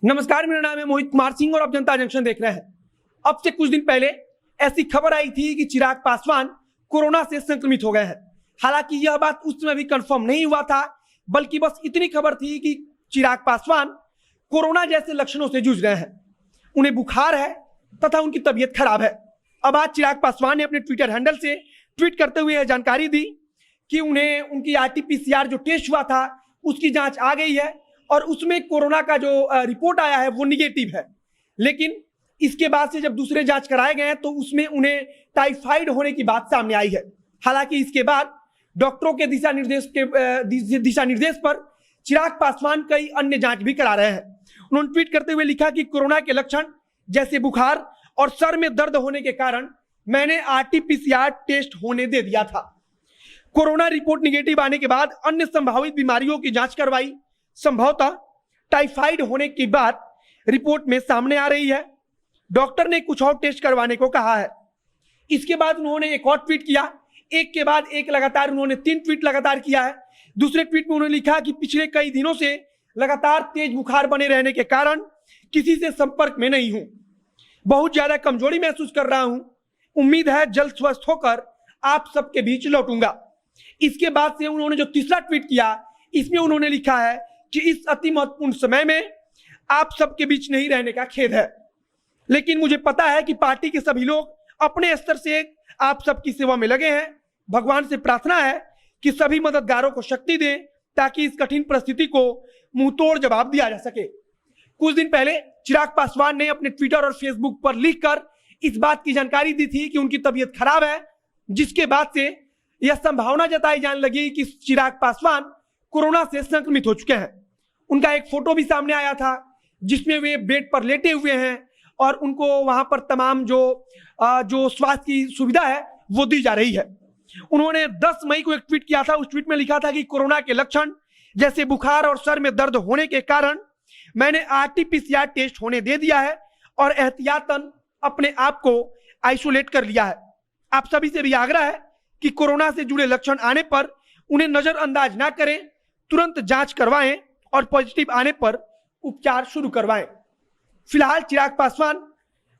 नमस्कार, मेरा नाम है मोहित कुमार सिंह और आप जनता जंक्शन देख रहे हैं। अब से कुछ दिन पहले ऐसी खबर आई थी कि चिराग पासवान कोरोना से संक्रमित हो गए हैं। हालांकि यह बात उस समय भी कंफर्म नहीं हुआ था, बल्कि बस इतनी खबर थी कि चिराग पासवान कोरोना जैसे लक्षणों से जूझ रहे हैं, उन्हें बुखार है तथा उनकी तबीयत खराब है। अब आज चिराग पासवान ने अपने ट्विटर हैंडल से ट्वीट करते हुए यह जानकारी दी कि उन्हें उनकी RT-PCR जो टेस्ट हुआ था उसकी जांच आ गई है और उसमें कोरोना का जो रिपोर्ट आया है वो निगेटिव है। लेकिन इसके बाद से जब दूसरे जांच कराए गए हैं तो उसमें उन्हें टाइफाइड होने की बात सामने आई है। हालांकि इसके बाद डॉक्टरों के दिशा निर्देश पर चिराग पासवान कई अन्य जांच भी करा रहे हैं। उन्होंने ट्वीट करते हुए लिखा कि कोरोना के लक्षण जैसे बुखार और सर में दर्द होने के कारण मैंने RT-PCR टेस्ट होने दे दिया था। कोरोना रिपोर्ट निगेटिव आने के बाद अन्य संभावित बीमारियों की जांच करवाई। संभवतः टाइफाइड होने की बात रिपोर्ट में सामने आ रही है। डॉक्टर ने कुछ और टेस्ट करवाने को कहा है। इसके बाद उन्होंने एक और ट्वीट किया, एक के बाद एक लगातार उन्होंने 3 ट्वीट लगातार किया है। दूसरे ट्वीट में उन्होंने लिखा कि पिछले कई दिनों से लगातार तेज बुखार बने रहने के कारण किसी से संपर्क में नहीं हूं, बहुत ज्यादा कमजोरी महसूस कर रहा हूं। उम्मीद है जल्द स्वस्थ होकर आप सबके बीच लौटूंगा। इसके बाद से उन्होंने जो तीसरा ट्वीट किया, इसमें उन्होंने लिखा है कि इस अति महत्वपूर्ण समय में आप सबके बीच नहीं रहने का खेद है, लेकिन मुझे पता है कि पार्टी के सभी लोग अपने स्तर से आप सबकी सेवा में लगे हैं। भगवान से प्रार्थना है कि सभी मददगारों को शक्ति दें ताकि इस कठिन परिस्थिति को मुंहतोड़ जवाब दिया जा सके। कुछ दिन पहले चिराग पासवान ने अपने ट्विटर और फेसबुक पर लिखकर इस बात की जानकारी दी थी कि उनकी तबीयत खराब है, जिसके बाद से यह संभावना जताई जाने लगी कि चिराग पासवान कोरोना से संक्रमित हो चुके हैं। उनका एक फोटो भी सामने आया था जिसमें वे बेड पर लेटे हुए हैं और उनको वहां पर तमाम जो स्वास्थ्य की सुविधा है वो दी जा रही है। उन्होंने 10 मई को एक ट्वीट किया था। उस ट्वीट में लिखा था कि कोरोना के लक्षण जैसे बुखार और सर में दर्द होने के कारण मैंने RT-PCR टेस्ट होने दे दिया है और एहतियातन अपने आप को आइसोलेट कर लिया है। आप सभी से भी आग्रह है कि कोरोना से जुड़े लक्षण आने पर उन्हें नजरअंदाज ना करें, तुरंत जांच करवाएं और पॉजिटिव आने पर उपचार शुरू करवाएं। फिलहाल चिराग पासवान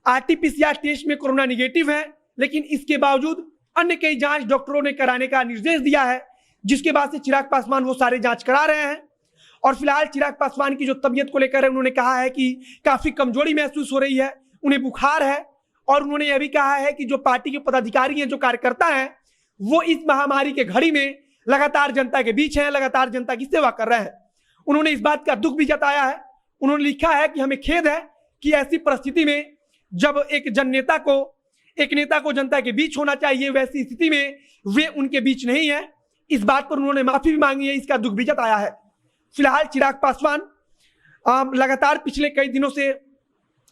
RT-PCR टेस्ट में कोरोना निगेटिव है, लेकिन इसके बावजूद अन्य कई जांच डॉक्टरों ने कराने का निर्देश दिया है, जिसके बाद से चिराग पासवान वो सारे जांच करा रहे हैं। और फिलहाल चिराग पासवान की जो तबीयत को लेकर है, उन्होंने कहा है कि काफी कमजोरी महसूस हो रही है, उन्हें बुखार है और उन्होंने यह भी कहा है कि जो पार्टी के पदाधिकारी हैं, जो कार्यकर्ता हैं, वो इस महामारी के घड़ी में लगातार जनता के बीच हैं, लगातार जनता की सेवा कर रहे हैं। उन्होंने इस बात का दुख भी जताया है। उन्होंने लिखा है कि हमें खेद है कि ऐसी परिस्थिति में जब एक नेता को जनता के बीच होना चाहिए, वैसी स्थिति में वे उनके बीच नहीं है। इस बात पर उन्होंने माफी भी मांगी है, इसका दुख भी जताया है। फिलहाल चिराग पासवान लगातार पिछले कई दिनों से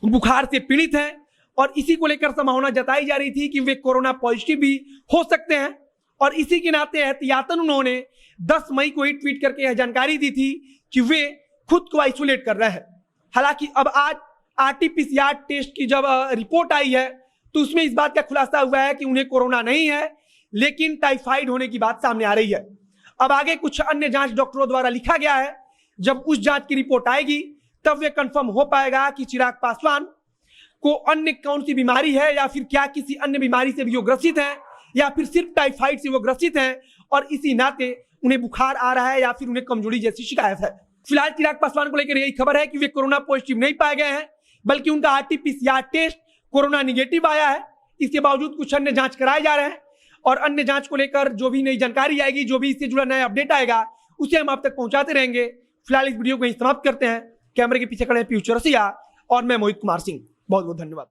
बुखार से पीड़ित हैं और इसी को लेकर संभावना जताई जा रही थी कि वे कोरोना पॉजिटिव भी हो सकते हैं और इसी के नाते एहतियातन उन्होंने 10 मई को ही ट्वीट करके यह जानकारी दी थी कि वे खुद को आइसोलेट कर रहे हैं। हालांकि अब आज RT-PCR टेस्ट की जब रिपोर्ट आई है तो उसमें इस बात का खुलासा हुआ है कि उन्हें कोरोना नहीं है, लेकिन टाइफाइड होने की बात सामने आ रही है। अब आगे कुछ अन्य जांच डॉक्टरों द्वारा लिखा गया है। जब उस जांच की रिपोर्ट आएगी तब वे कंफर्म हो पाएगा कि चिराग पासवान को अन्य कौन सी बीमारी है या फिर क्या किसी अन्य बीमारी से भी वो ग्रसित हैं या फिर सिर्फ टाइफाइड से वो ग्रसित हैं और इसी नाते उन्हें बुखार आ रहा है या फिर उन्हें कमजोरी जैसी शिकायत है। फिलहाल चिराग पासवान को लेकर यही खबर है कि वे कोरोना पॉजिटिव नहीं पाए गए हैं, बल्कि उनका RT-PCR टेस्ट कोरोना निगेटिव आया है। इसके बावजूद कुछ अन्य जांच कराए जा रहे हैं और अन्य जांच को लेकर जो भी नई जानकारी आएगी, जो भी इससे जुड़ा नया अपडेट आएगा, उसे हम आप तक पहुंचाते रहेंगे। फिलहाल इस वीडियो को यहीं समाप्त करते हैं। कैमरे के पीछे खड़े हैं पीयूष चौरसिया और मैं मोहित कुमार सिंह। बहुत बहुत धन्यवाद।